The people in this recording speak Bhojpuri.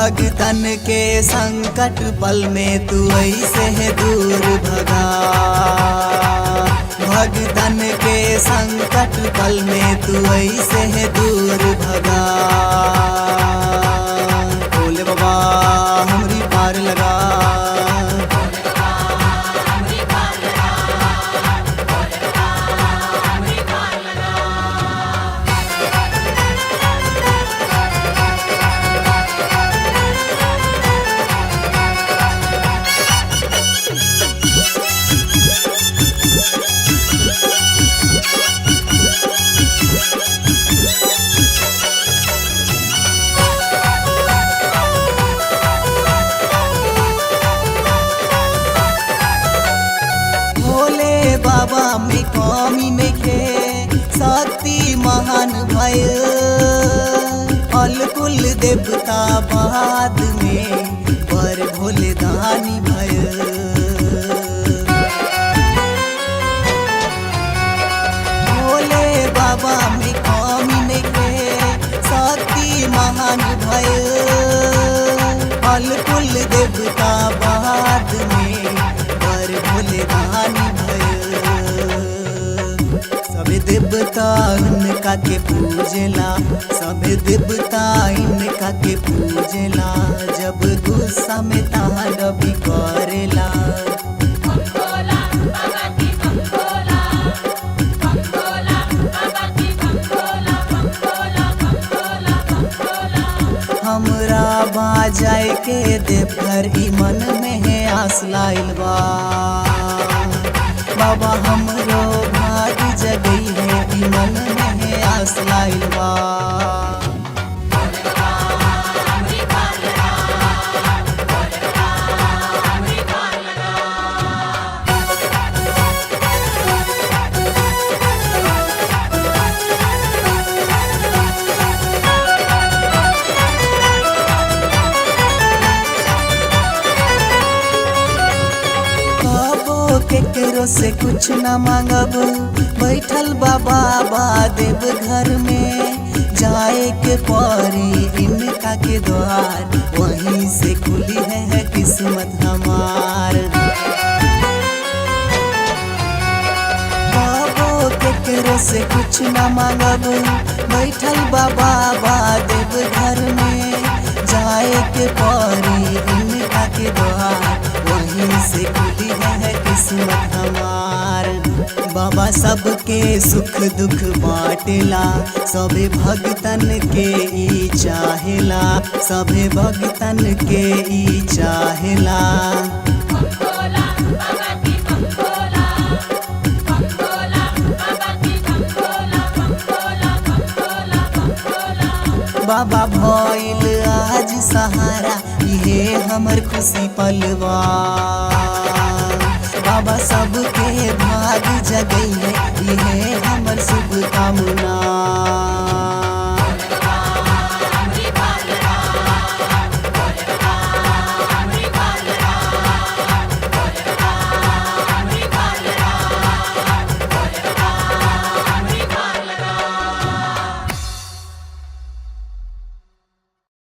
भगतन के संकट पल में तू ऐसे है दूर भगा। भगतन के संकट पल में तू ऐसे है दूर भगा। भोले बाबा हमरी पार लगा। बाबा में कमी नइखे, शक्ति महान भय। अलकुल देवता बाद में पर भोले दानी भय। भोले बाबा में कमी नइखे, शक्ति महान भय। अलकुल देवता बाद में पर भोले दानी भय। सबे देवता इनका के पूजेला, सबे देवता इनका के पूजेला। जब गुस्सा में तांडव भी करेला। हमरा बाजाए के देवघर ई मन में है आस लाइल बा। बाबा हमरो भाग जगई है ई मन में है आस लाइल बा। केकरो से कुछ न मांगब, बैठल बाबा देव घर में। जाए के परी इनका के द्वार, वहीं से खुली है किस्मत हमार। बाबो केकरो से कुछ न मांगब, बैठल बाबा देव घर में। जाए के परी इनका के द्वार, वहीं से खुली है किस्मत हमार। बाबा सबके सुख दुख बाटेला, सबे भगतन के ई चाहेला। सबे भगतन के ई चाहेला। बाबा भइल आज सहारा, ये हमर खुशी पलवा। बाबा सबके भाग जगई है, ये हमर शुभकामना।